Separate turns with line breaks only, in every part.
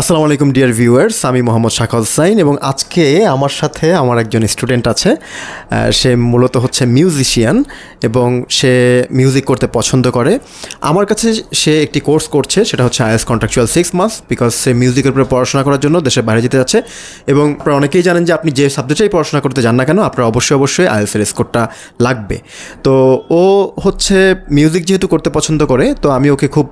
আসসালামু আলাইকুম dear viewers, আমি মোহাম্মদ শাখাউত হোসাইন এবং আজকে আমার সাথে আমার একজন স্টুডেন্ট আছে। সে মূলত হচ্ছে মিউজিশিয়ান এবং সে মিউজিক করতে পছন্দ করে। আমার কাছে সে একটি কোর্স করছে, সেটা হচ্ছে IELTS কন্ট্রাকচুয়াল 6 মান্থস, বিকজ সে মিউজিকের উপরে পড়াশোনা করার জন্য দেশের বাইরে যেতে যাচ্ছে। এবং আপনারা অনেকেই জানেন যে আপনি যে সাবজেক্টেই পড়াশোনা করতে যান না কেন, আপনার অবশ্যই IELTS-এর স্কোরটা লাগবে। তো ও হচ্ছে মিউজিক যেহেতু করতে পছন্দ করে, তো আমি ওকে খুব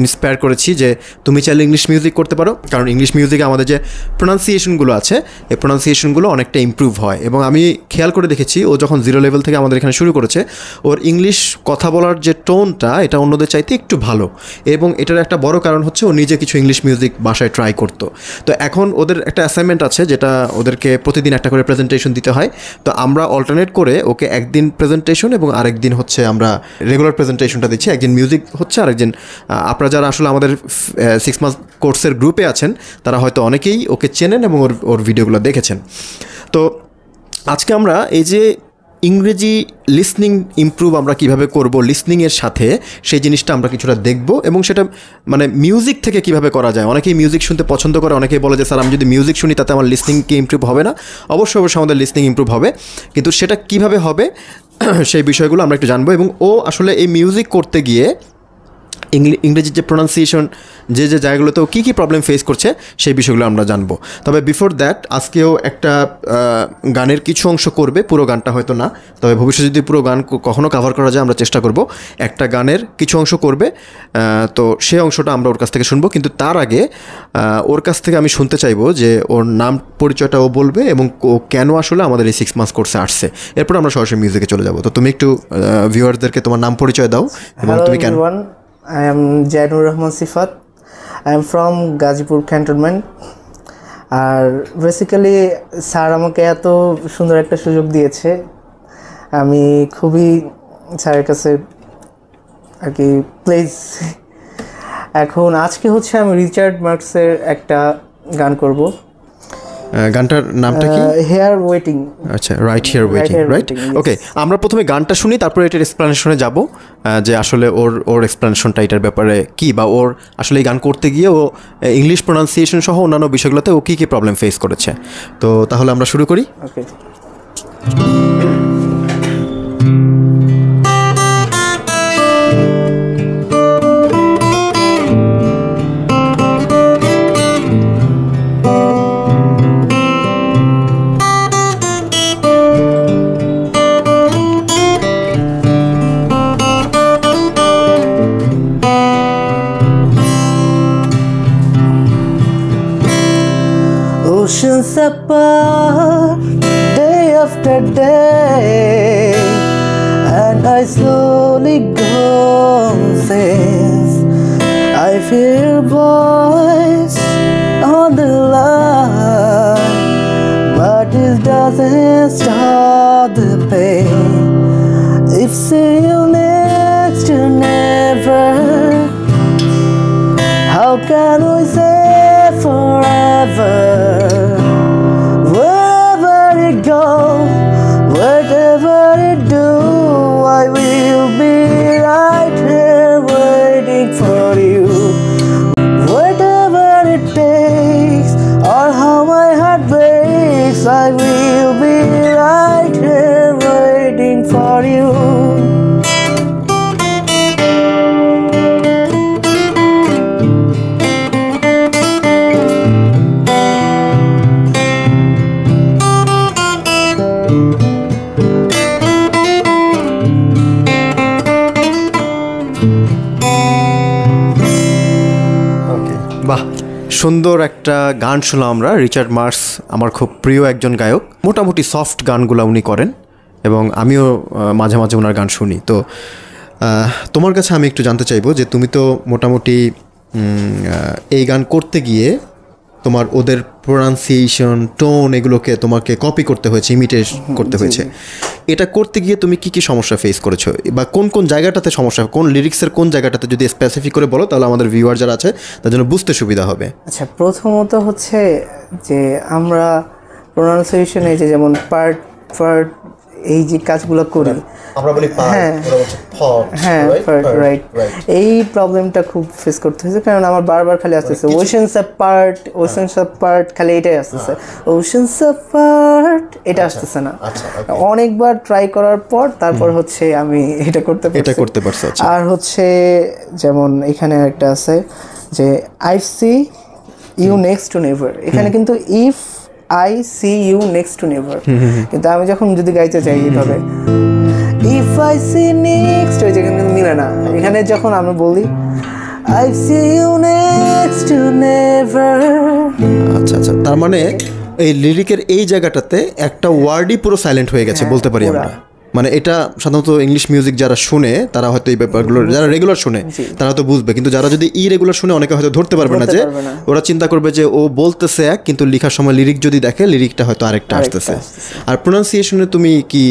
ইন্সপায়ার করেছি যে তুমি চাইলে ইংলিশ মিউজিক করতে পারো, কারণ ইংলিশ মিউজিকে আমাদের যে প্রোনাউন্সিয়েশনগুলো আছে এই প্রোনাউন্সিয়েশনগুলো অনেকটা ইমপ্রুভ হয়। এবং আমি খেয়াল করে দেখেছি ও যখন 0 লেভেল থেকে আমাদের এখানে শুরু করেছে, ওর ইংলিশ কথা বলার যে টোনটা এটা অন্যদের চাইতে একটু ভালো। এবং এটার একটা বড় কারণ হচ্ছে ও নিজে কিছু ইংলিশ মিউজিক বাসায় ট্রাই করতো। তো এখন ওদের একটা অ্যাসাইনমেন্ট আছে, যেটা ওদেরকে প্রতিদিন একটা করে প্রেজেন্টেশন দিতে হয়। তো আমরা অল্টারনেট করে ওকে একদিন প্রেজেন্টেশন এবং আরেকদিন হচ্ছে আমরা রেগুলার প্রেজেন্টেশনটা দিচ্ছি। একদিন মিউজিক হচ্ছে, আরেকদিন আপনারা যারা আসলে আমাদের 6 মান্থ কোর্সের গ্রুপে আছেন তারা হয়তো অনেকেই ওকে চেনেন এবং ওর ভিডিওগুলো দেখেছেন। তো আজকে আমরা এই যে ইংরেজি লিসনিং ইমপ্রুভ আমরা কীভাবে করব, লিসনিংয়ের সাথে সেই জিনিসটা আমরা কিছুটা দেখব এবং সেটা মিউজিক থেকে কিভাবে করা যায়। অনেকেই মিউজিক শুনতে পছন্দ করে, অনেকেই বলে যে স্যার আমি যদি মিউজিক শুনি তাতে আমার লিসনিং কি ইমপ্রুভ হবে না? অবশ্যই আমাদের লিসনিং ইমপ্রুভ হবে, কিন্তু সেটা কিভাবে হবে সেই বিষয়গুলো আমরা একটু জানবো। এবং ও আসলে এই মিউজিক করতে গিয়ে ইংরেজির যে প্রোনাউন্সিয়েশন যে জায়গাগুলোতেও কী কী প্রবলেম ফেস করছে সেই বিষয়গুলো আমরা জানবো। তবে বিফোর দ্যাট আজকেও একটা গানের কিছু অংশ করবে, পুরো গানটা হয়তো না, তবে ভবিষ্যতে যদি পুরো গান কখনও কভার করা যায় আমরা চেষ্টা করব। একটা গানের কিছু অংশ করবে, তো সেই অংশটা আমরা ওর কাছ থেকে শুনবো। কিন্তু তার আগে ওর কাছ থেকে আমি শুনতে চাইবো যে ওর নাম পরিচয়টা ও বলবে এবং ও কেন আসলে আমাদের এই 6 মান্থস কোর্সে আসছে। এরপর আমরা সরাসরি মিউজিকে চলে যাব। তো তুমি একটু ভিউয়ারদেরকে তোমার নাম পরিচয় দাও এবং তুমি কেন।
I am Jainur Rahman Sifat. I am from Gazipur Cantonment. আর বেসিক্যালি স্যার আমাকে এত সুন্দর একটা সুযোগ দিয়েছে, আমি খুবই স্যারের কাছে আর কি প্লিজ। এখন আজকে হচ্ছে আমি রিচার্ড মার্কসের একটা গান করব।
গানটার নামটা কি?
Here waiting.
আচ্ছা, right here waiting, right? Okay, আমরা প্রথমে গানটা শুনি, তারপরে এটার এক্সপ্লেনেশনে যাব যে আসলে ওর এক্সপ্লেনেশনটা এটার ব্যাপারে কি, বা ওর আসলে এই গান করতে গিয়ে ও ইংলিশ প্রোনাউন্সিয়েশন সহ অন্যান্য বিষয়গুলোতে ও কী কী প্রবলেম ফেস করেছে। তো তাহলে আমরা শুরু করি।
ওকে। Oceans apart, day after day, and I slowly go since I feel your voice on the line, but it doesn't stop the pain. If see you next to never, how can we say forever? Wherever it goes, whatever it do, I will be right here waiting for you. Whatever it takes, or how my heart breaks, I will be right here waiting for you.
বাহ, সুন্দর একটা গান শুনলাম আমরা। Richard marks আমার খুব প্রিয় একজন গায়ক। মোটামুটি সফট গানগুলো উনি করেন এবং আমিও মাঝে মাঝে ওনার গান শুনি। তো তোমার কাছে আমি একটু জানতে চাইবো যে তুমি তো মোটামুটি এই গান করতে গিয়ে তোমার ওদের প্রোনাউন্সিয়েশন, টোন এগুলোকে তোমাকে কপি করতে হয়েছে, ইমিটেট করতে হয়েছে। এটা করতে গিয়ে তুমি কি কি সমস্যা ফেস করেছো, বা কোন কোন জায়গাটাতে সমস্যা, কোন লিরিক্সের কোন জায়গাটাতে যদি স্পেসিফিক করে বলো তাহলে আমাদের ভিউয়ার যারা আছে তার জন্য বুঝতে সুবিধা হবে।
আচ্ছা, প্রথমত হচ্ছে যে আমরা প্রোনাউন্সিয়েশনে যে যেমন পার্ট এই যে কাজগুলো করি,
আমরা বলি
হ্যাঁ হ্যাঁ রাইট, এই প্রবলেমটা খুব ফেস করতে হয়েছে, কারণ আমার বারবার খালি আসতেছে ওশেনস অ্যাপার্ট, খালি এটাই আসতেছে, ওশেনস অ্যাপার্ট, এটা আসতেছে না। অনেকবার ট্রাই করার পর তারপর হচ্ছে আমি এটা করতে পারছি। আর হচ্ছে যেমন এখানে একটা আছে যে I see you next to never, এখানে কিন্তু if I see you next to never, কিন্তু আমি যখন যদি গাইতে চাই এইভাবে if I see next, ওই জায়গায় কিন্তু মিলে না। এখানে যখন আমি বলি I see you next to never,
আচ্ছা আচ্ছা, তার মানে এই লিরিকের এই জায়গাটাতে একটা ওয়ার্ডই পুরো সাইলেন্ট হয়ে গেছে বলতে পারি আমরা। মানে এটা সাধারণত ইংলিশ মিউজিক যারা শুনে তারা হয়তো এই ব্যাপারগুলো, যারা রেগুলার শুনে তারা হয়তো বুঝবে, কিন্তু যারা যদি রেগুলার শুনে অনেকে হয়তো ধরতে পারবে না, যে ওরা চিন্তা করবে যে ও বলতেছে এক, কিন্তু লেখার সময় লিরিক যদি দেখে লিরিকটা হয়তো আরেকটা আসতেছে। আর প্রোনাউন্সিয়েশনে তুমি কি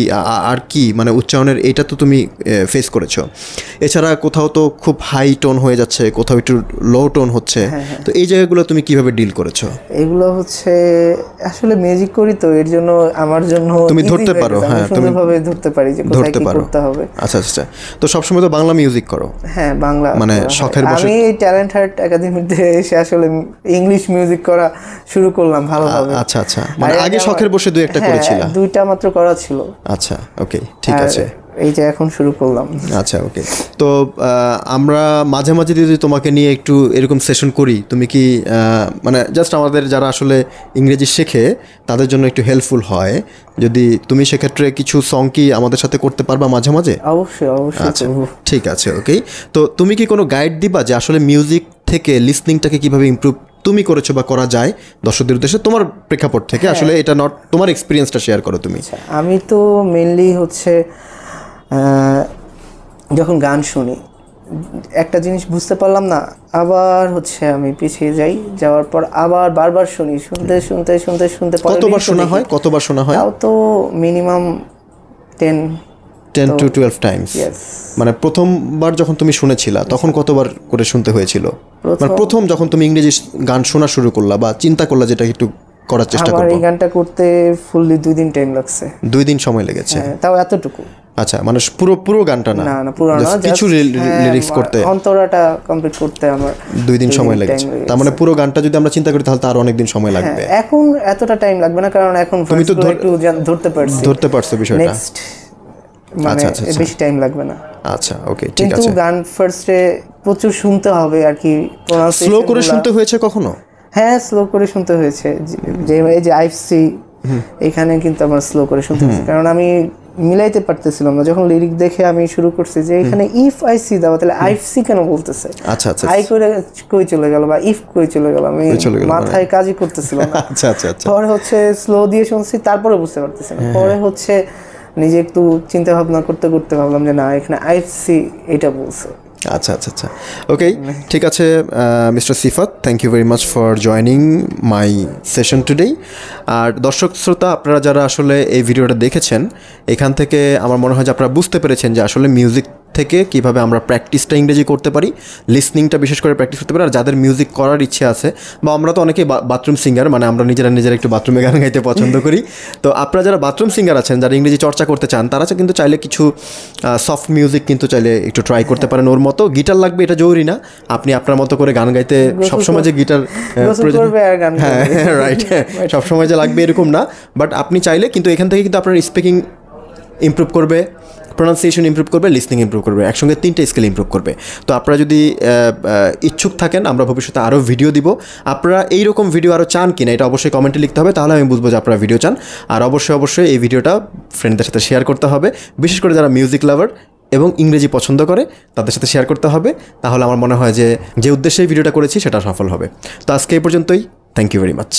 আর কি মানে উচ্চারণের এইটা তো তুমি ফেস করেছো, এছাড়া কোথাও তো খুব হাই টোন হয়ে যাচ্ছে, কোথাও একটু লো টোন হচ্ছে, তো এই জায়গাগুলো তুমি কিভাবে ডিল করেছো?
এগুলো হচ্ছে আসলে মিউজিক করি তো এর জন্য আমার জন্য
তুমি ধরতে পারো, হ্যাঁ তুমি
ধরতে পারি যে কোথায় কি করতে হবে।
আচ্ছা আচ্ছা, তো সবসময় তো বাংলা মিউজিক করো?
হ্যাঁ বাংলা,
মানে শখের বশে।
আমি ট্যালেন্ট হাট একাডেমিতে এসে আসলে ইংলিশ মিউজিক করা শুরু করলাম ভালোভাবে।
আচ্ছা আচ্ছা, মানে আগে শখের বসে দুই একটা করেছিলা?
দুইটা মাত্র করা ছিল।
আচ্ছা ওকে, ঠিক আছে,
এই যে এখন শুরু করলাম।
আচ্ছা ওকে, তো আমরা মাঝে মাঝে যদি তোমাকে নিয়ে একটু এরকম সেশন করি, তুমি কি মানে জাস্ট আমাদের যারা আসলে ইংরেজি শেখে তাদের জন্য একটু হেল্পফুল হয়, যদি তুমি সেক্ষেত্রে কিছু সং কি আমাদের সাথে করতে পারবা মাঝে মাঝে?
অবশ্যই অবশ্যই।
আচ্ছা ঠিক আছে ওকে, তো তুমি কি কোনো গাইড দিবা যে আসলে মিউজিক থেকে লিসনিংটাকে কিভাবে ইমপ্রুভ তুমি করেছো বা করা যায় দর্শকদের উদ্দেশ্যে তোমার প্রেক্ষাপট থেকে? আসলে এটা নট তোমার এক্সপিরিয়েন্সটা শেয়ার করো তুমি।
আমি তো মেনলি হচ্ছে যখন গান শুনি একটা জিনিস বুঝতে পারলাম না, আবার হচ্ছে আমি পিছিয়ে যাই, যাওয়ার পর আবার বারবার শুনি, শুনতে শুনতে শুনতে শুনতে
কতবার শোনা হয়?
তাও তো মিনিমাম 10
to 12 টাইমস। মানে প্রথমবার যখন তুমি শুনেছিলা তখন কতবার করে শুনতে হয়েছিল? মানে প্রথম যখন তুমি ইংরেজি গান শোনা শুরু করলা বা চিন্তা করলা যেটা একটু করার চেষ্টা করব,
আমার এই গানটা করতে ফুললি 2 দিন টাইম লাগছে।
2 দিন সময় লেগেছে?
তাও এতটুকু।
আচ্ছা, মানে পুরো গানটা না?
না পুরো না,
কিছু লিরিক্স করতে,
অন্তরাটা কমপ্লিট করতে আমার
2 দিন সময় লেগেছে। তার মানে পুরো গানটা যদি আমরা চিন্তা করি তাহলে তো আরো অনেক দিন সময় লাগবে।
এখন এতটা টাইম লাগবে না, কারণ এখন
তুমি তো
একটু ধরতে পারছো
বিষয়টা।
নেক্সট মানে বেশি টাইম লাগবে না।
আচ্ছা ওকে, ঠিক আছে।
কিন্তু গান ফার্স্টে প্রচুর শুনতে হবে আর কি।
স্লো করে শুনতে হয়েছে কখনো?
হ্যাঁ স্লো করে শুনতে হয়েছে, যে এই যে আইএফসি এখানে কিন্তু আমার স্লো করে শুনতে হয়েছে, কারণ আমি মিলাইতে পারতেছিলাম না। যখন লিরিক দেখে আমি শুরু করছি যে এখানে ইফ আই সি দাও, তাহলে আইএফসি কেন বলতেছে?
আচ্ছা আচ্ছা,
আই করে কই চলে গেল বা ইফ কই চলে গেল, আমি মাথায় কাজই করতেছিল না।
আচ্ছা আচ্ছা আচ্ছা,
পরে হচ্ছে স্লো দিয়ে শুনছি, তারপরে বুঝতে পারতেছি না। পরে হচ্ছে নিজে একটু চিন্তা ভাবনা করতে করতে ভাবলাম যে না, এখানে আইএফসি এটা বলছে।
আচ্ছা আচ্ছা আচ্ছা ওকে, ঠিক আছে mister Sifat, thank you very much for joining my session today. আর দর্শক শ্রোতা, আপনারা যারা আসলে এই ভিডিওটা দেখেছেন, এখান থেকে আমার মনে হয় যে আপনারা বুঝতে পেরেছেন যে আসলে মিউজিক থেকে কীভাবে আমরা প্র্যাকটিসটা ইংরেজি করতে পারি, লিসনিংটা বিশেষ করে প্র্যাকটিস করতে পারি। আর যাদের মিউজিক করার ইচ্ছে আছে, বা আমরা তো অনেকেই বাথরুম সিঙ্গার, মানে আমরা নিজেরা একটু বাথরুমে গান গাইতে পছন্দ করি, তো আপনারা যারা বাথরুম সিঙ্গার আছেন, যারা ইংরেজি চর্চা করতে চান, তারা কিন্তু চাইলে কিছু সফট মিউজিক কিন্তু চাইলে একটু ট্রাই করতে পারেন। ওর মতো গিটার লাগবে এটা জরুরি না, আপনি আপনার মতো করে গান গাইতে সবসময় যে গিটার, হ্যাঁ রাইট, সবসময় যে লাগবে এরকম না, বাট আপনি চাইলে কিন্তু এখান থেকে কিন্তু আপনার স্পিকিং ইমপ্রুভ করবে, প্রোনাউন্সিয়েশন ইমপ্রুভ করবে, লিসনিং ইমপ্রুভ করবে, একসঙ্গে 3টে স্কিল ইমপ্রুভ করবে। তো আপনারা যদি ইচ্ছুক থাকেন, আমরা ভবিষ্যতে আরও ভিডিও দিব। আপনারা এইরকম ভিডিও আরও চান কিনা এটা অবশ্যই কমেন্টে লিখতে হবে, তাহলে আমি বুঝবো যে আপনারা ভিডিও চান। আর অবশ্যই এই ভিডিওটা ফ্রেন্ডদের সাথে শেয়ার করতে হবে, বিশেষ করে যারা মিউজিক লাভার এবং ইংরেজি পছন্দ করে তাদের সাথে শেয়ার করতে হবে। তাহলে আমার মনে হয় যে উদ্দেশ্যে এই ভিডিওটা করেছি সেটা সফল হবে। তো আজকে এই পর্যন্তই, থ্যাংক ইউ ভেরি মাচ।